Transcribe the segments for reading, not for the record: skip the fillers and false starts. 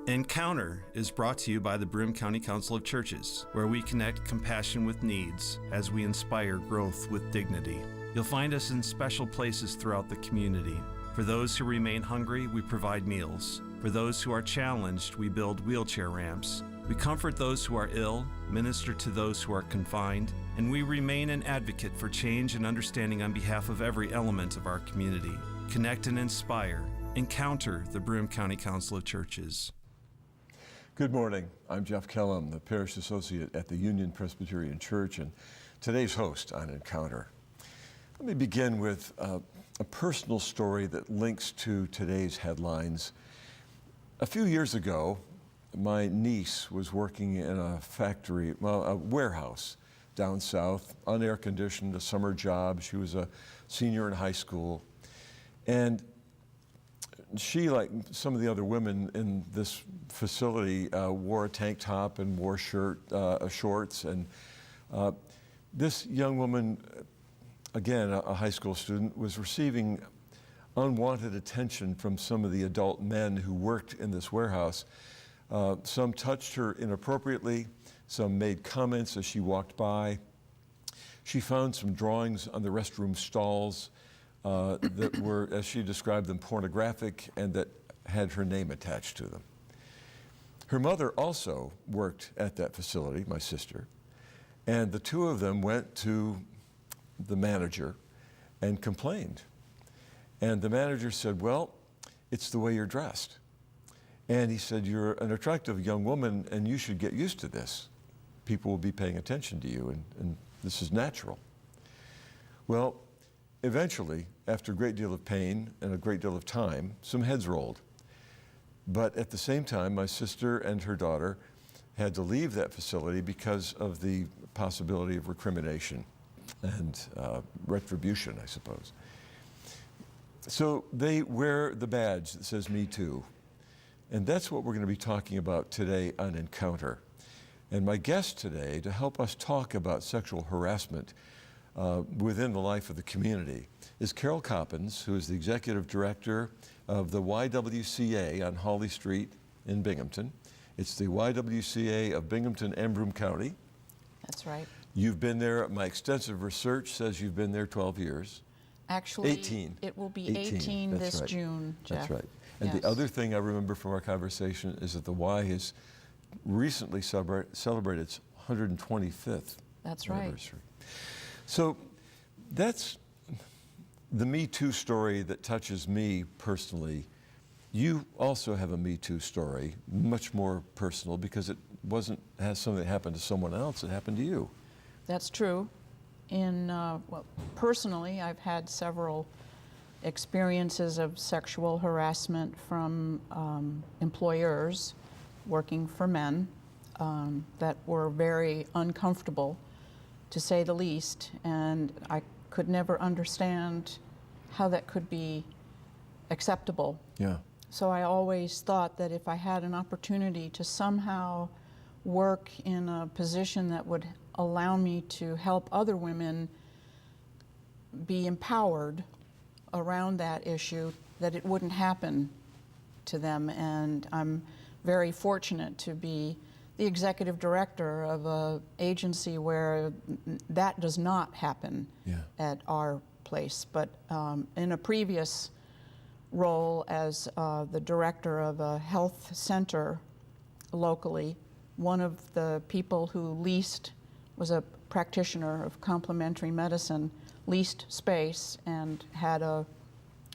Encounter is brought to you by the Broome County Council of Churches, where we connect compassion with needs as we inspire growth with dignity. You'll find us in special places throughout the community. For those who remain hungry, we provide meals. For those who are challenged, we build wheelchair ramps. We comfort those who are ill, minister to those who are confined, and we remain an advocate for change and understanding on behalf of every element of our community. Connect and inspire. Encounter the Broome County Council of Churches. Good morning. I'm Jeff Kellam, the Parish Associate at the Union Presbyterian Church, and today's host on Encounter. Let me begin with a personal story that links to today's headlines. A few years ago, my niece was working in a factory, a warehouse down south, unair conditioned, a summer job. She was a senior in high school. And she, like some of the other women in this facility, wore a tank top and wore shorts. And this young woman, again, a high school student, was receiving unwanted attention from some of the adult men who worked in this warehouse. Some touched her inappropriately, some made comments as she walked by. She found some drawings on the restroom stalls that were, as she described them, pornographic and that had her name attached to them. Her mother also worked at that facility, my sister, and the two of them went to the manager and complained. And the manager said, well, it's the way you're dressed. And he said, you're an attractive young woman and you should get used to this. People will be paying attention to you and this is natural. Well, eventually, after a great deal of pain and a great deal of time, some heads rolled. But at the same time, my sister and her daughter had to leave that facility because of the possibility of recrimination and retribution, I suppose. So they wear the badge that says Me Too. And that's what we're going to be talking about today on Encounter. And my guest today to help us talk about sexual harassment within the life of the community is Carole Coppens, who is the Executive Director of the YWCA on Hawley Street in Binghamton. It's the YWCA of Binghamton and Broome County. That's right. You've been there, my extensive research says you've been there 12 years. Actually, 18. It will be 18 this right. June, Jeff. That's right. And yes. The other thing I remember from our conversation is that the Y has recently celebrated its 125th That's anniversary. Right. So that's the Me Too story that touches me personally. You also have a Me Too story, much more personal, because it has something that happened to someone else, it happened to you. That's true. Well, personally, I've had several experiences of sexual harassment from employers working for men that were very uncomfortable, to say the least, and I could never understand how that could be acceptable. Yeah. So I always thought that if I had an opportunity to somehow work in a position that would allow me to help other women be empowered around that issue, that it wouldn't happen to them. And I'm very fortunate to be the executive director of an agency where that does not happen at our place. But in a previous role as the director of a health center locally, one of the people who was a practitioner of complementary medicine, leased space and had a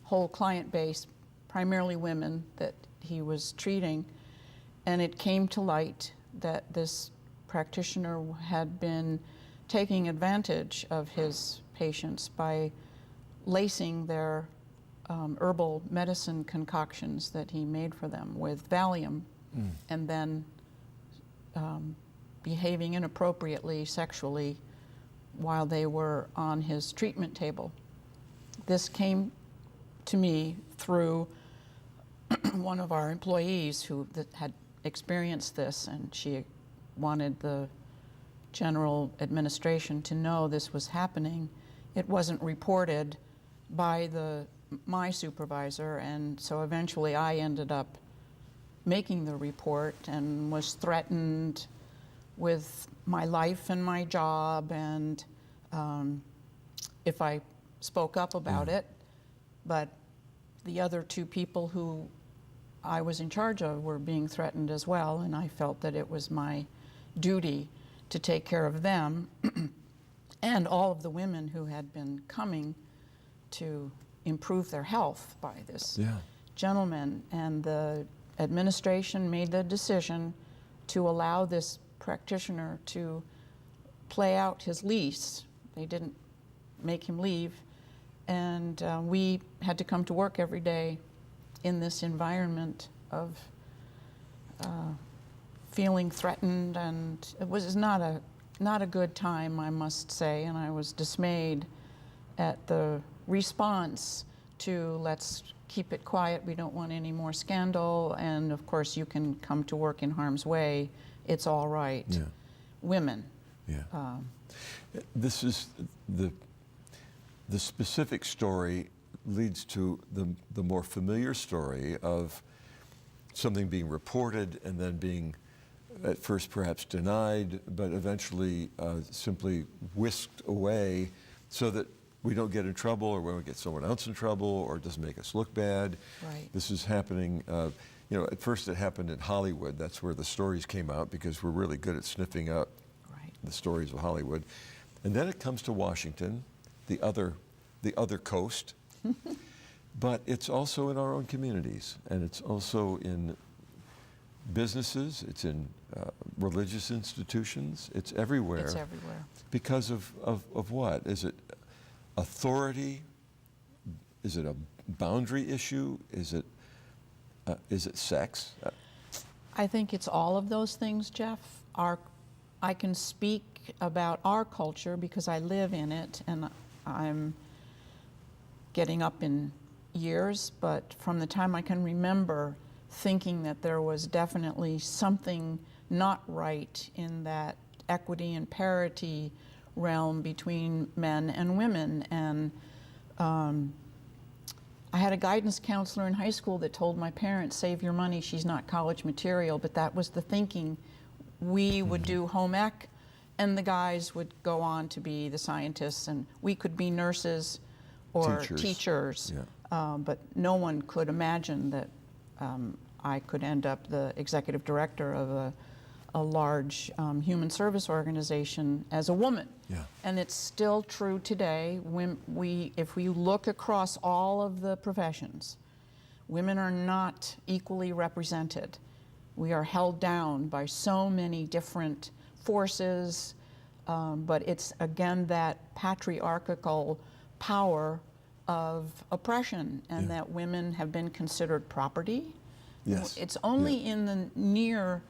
whole client base, primarily women, that he was treating. And it came to light that this practitioner had been taking advantage of his patients by lacing their herbal medicine concoctions that he made for them with Valium, and then behaving inappropriately sexually while they were on his treatment table. This came to me through one of our employees that had experienced this, and she wanted the general administration to know this was happening. It wasn't reported by my supervisor, and so eventually I ended up making the report and was threatened with my life and my job, and if I spoke up about it. But the other two people who I was in charge of were being threatened as well, and I felt that it was my duty to take care of them and all of the women who had been coming to improve their health by this gentleman. And the administration made the decision to allow this practitioner to play out his lease. They didn't make him leave, and we had to come to work every day in this environment of feeling threatened, and it was not a good time, I must say, and I was dismayed at the response to let's keep it quiet, we don't want any more scandal, and of course you can come to work in harm's way, it's all right. Yeah. Women. Yeah. This is the specific story leads to the more familiar story of something being reported and then being at first perhaps denied, but eventually simply whisked away so that we don't get in trouble, or we don't get someone else in trouble, or it doesn't make us look bad. Right. This is happening, at first it happened in Hollywood. That's where the stories came out, because we're really good at sniffing out the stories of Hollywood. And then it comes to Washington, the other coast. But it's also in our own communities, and it's also in businesses, it's in religious institutions, it's everywhere. It's everywhere. Because of what? Is it authority? Is it a boundary issue? Is it sex? I think it's all of those things, Jeff. I can speak about our culture because I live in it, and I'm getting up in years, but from the time I can remember thinking that there was definitely something not right in that equity and parity realm between men and women. And I had a guidance counselor in high school that told my parents, save your money, she's not college material, but that was the thinking. We would do home ec, and the guys would go on to be the scientists, and we could be nurses or teachers. Yeah. But no one could imagine that I could end up the executive director of a large human service organization as a woman. Yeah. And it's still true today. If we look across all of the professions, women are not equally represented. We are held down by so many different forces, but it's again that patriarchal power of oppression, and that women have been considered property. Yes. It's only in the near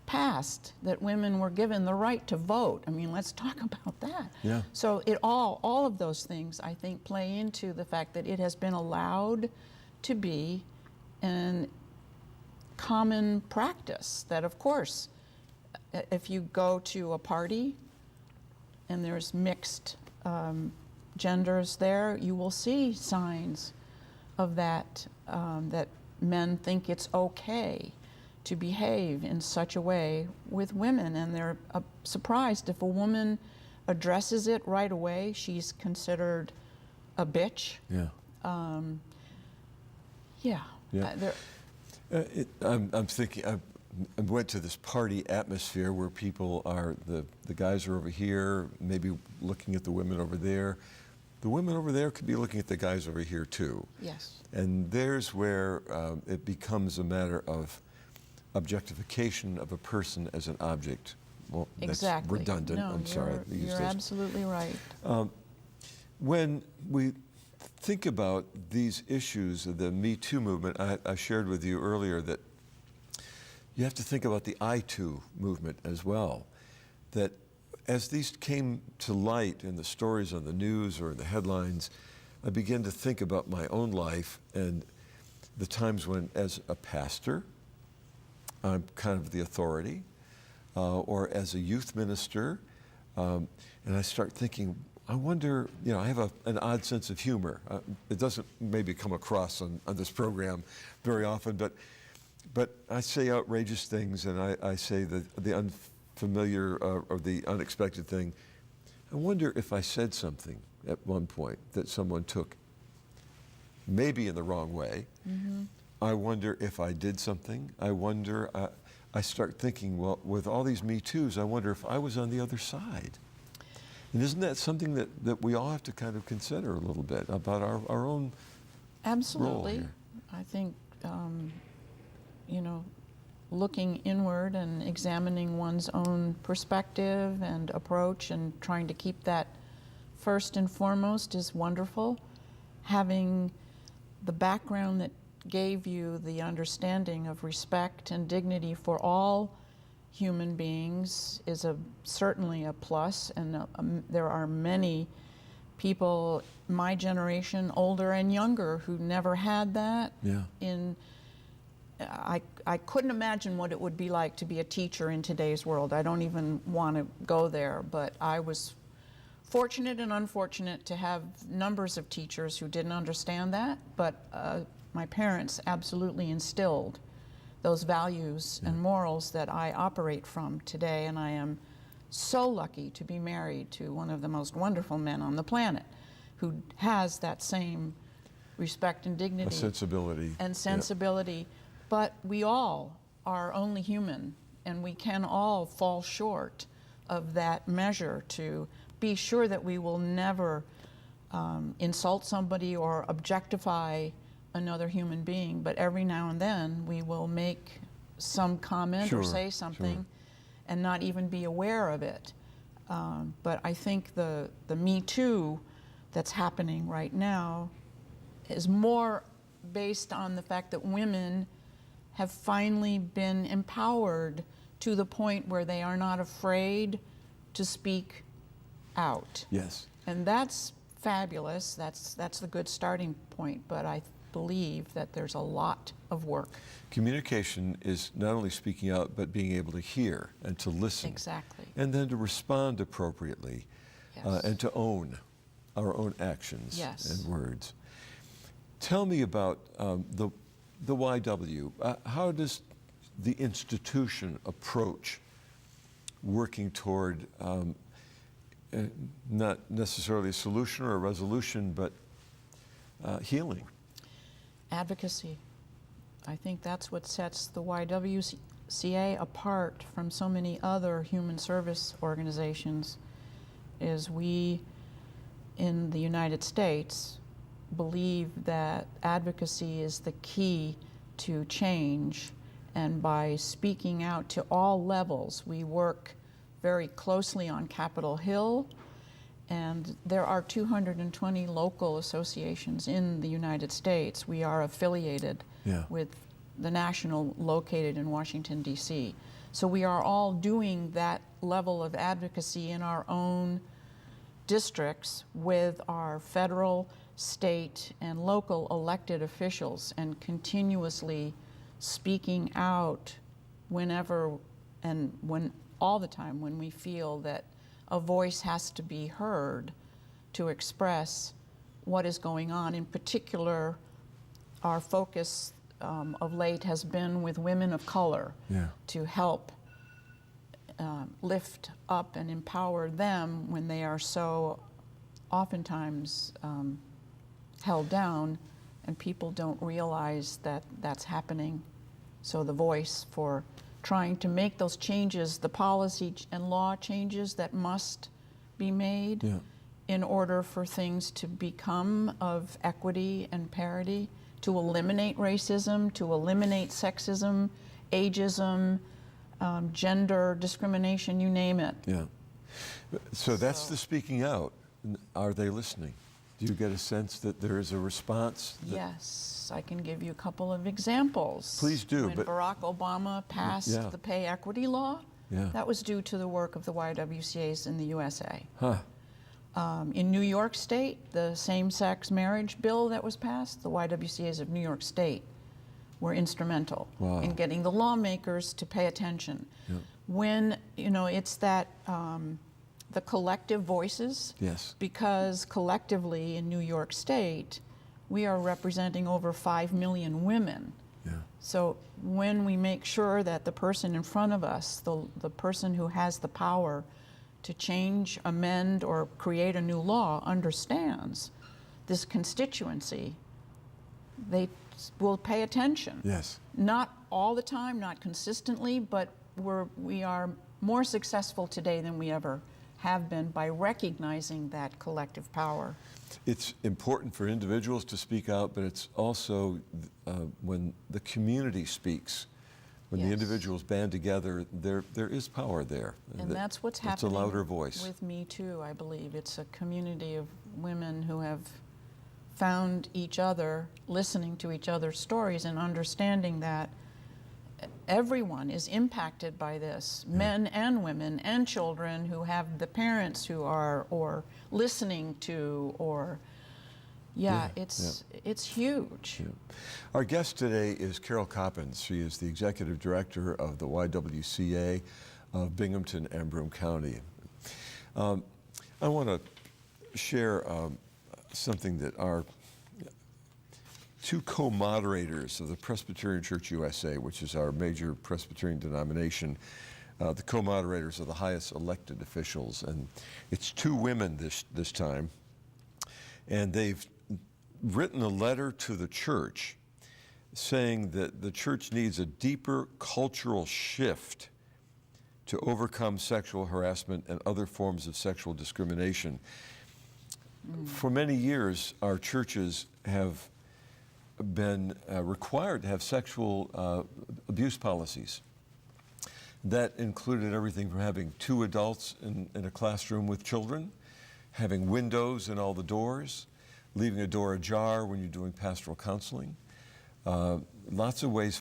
past that women were given the right to vote. I mean, let's talk about that. Yeah. So all of those things, I think, play into the fact that it has been allowed to be in common practice. That, of course, if you go to a party and there's mixed genders there, you will see signs of that, that men think it's okay to behave in such a way with women, and they're surprised if a woman addresses it right away. She's considered a bitch. Yeah. I'm thinking, I went to this party atmosphere where people are, the guys are over here, maybe looking at the women over there. The women over there could be looking at the guys over here too. Yes. And there's where it becomes a matter of objectification of a person as an object. Well, exactly. That's redundant. No, I'm sorry. You're absolutely right. When we think about these issues of the Me Too movement, I shared with you earlier that you have to think about the I Too movement as well. That as these came to light in the stories on the news or in the headlines, I began to think about my own life and the times when, as a pastor, I'm kind of the authority, or as a youth minister, and I start thinking, I wonder, I have an odd sense of humor. It doesn't maybe come across on this program very often, but But I say outrageous things, and I say the unfamiliar or the unexpected thing. I wonder if I said something at one point that someone took maybe in the wrong way. Mm-hmm. I wonder if I did something. I wonder, I start thinking, well, with all these Me Too's, I wonder if I was on the other side. And isn't that something that we all have to kind of consider a little bit about our own Absolutely. role here? I think, looking inward and examining one's own perspective and approach and trying to keep that first and foremost is wonderful. Having the background that gave you the understanding of respect and dignity for all human beings is certainly a plus, and there are many people, my generation, older and younger, who never had that. Yeah. I couldn't imagine what it would be like to be a teacher in today's world. I don't even want to go there, but I was fortunate and unfortunate to have numbers of teachers who didn't understand that, but my parents absolutely instilled those values and morals that I operate from today, and I am so lucky to be married to one of the most wonderful men on the planet who has that same respect and dignity. A sensibility. And sensibility. Yeah. But we all are only human, and we can all fall short of that measure to be sure that we will never insult somebody or objectify another human being, but every now and then we will make some comment or say something and not even be aware of it. But I think the Me Too that's happening right now is more based on the fact that women have finally been empowered to the point where they are not afraid to speak out. Yes. And that's fabulous. That's the good starting point, but I believe that there's a lot of work. Communication is not only speaking out, but being able to hear and to listen. Exactly. And then to respond appropriately. Yes. And to own our own actions and words. Tell me about the YW. How does the institution approach working toward not necessarily a solution or a resolution, but healing? Advocacy. I think that's what sets the YWCA apart from so many other human service organizations, is we in the United States believe that advocacy is the key to change, and by speaking out to all levels, we work very closely on Capitol Hill, and there are 220 local associations in the United States. We are affiliated with the national located in Washington, D.C. So we are all doing that level of advocacy in our own districts with our federal, state, and local elected officials, and continuously speaking out whenever and all the time when we feel that a voice has to be heard to express what is going on. In particular, our focus of late has been with women of color to help lift up and empower them when they are so oftentimes held down, and people don't realize that that's happening. So the voice for trying to make those changes, the policy and law changes that must be made in order for things to become of equity and parity, to eliminate racism, to eliminate sexism, ageism, gender discrimination, you name it. Yeah. So that's the speaking out. Are they listening? Do you get a sense that there is a response? Yes, I can give you a couple of examples. Please do. When Barack Obama passed the pay equity law, that was due to the work of the YWCAs in the USA. In New York State, the same-sex marriage bill that was passed, the YWCAs of New York State were instrumental in getting the lawmakers to pay attention. When, it's that the collective voices, because collectively in New York State, we are representing over 5 million women. So when we make sure that the person in front of us, the person who has the power to change, amend, or create a new law understands this constituency, they will pay attention. Yes. Not all the time, not consistently, but we are more successful today than we ever have been by recognizing that collective power. It's important for individuals to speak out, but it's also when the community speaks, when the Yes. individuals band together, there is power there. And that's what's It's happening a louder voice. with Me Too, I believe. It's a community of women who have found each other, listening to each other's stories and understanding that everyone is impacted by this, men and women and children who have the parents who are, or listening to, or, it's huge. Yeah. Our guest today is Carole Coppens. She is the executive director of the YWCA of Binghamton and Broome County. I want to share something that our two co-moderators of the Presbyterian Church USA, which is our major Presbyterian denomination, the co-moderators are the highest elected officials, and it's two women this time, and they've written a letter to the church saying that the church needs a deeper cultural shift to overcome sexual harassment and other forms of sexual discrimination. For many years, our churches have been required to have sexual abuse policies. That included everything from having two adults in a classroom with children, having windows in all the doors, leaving a door ajar when you're doing pastoral counseling. Lots of ways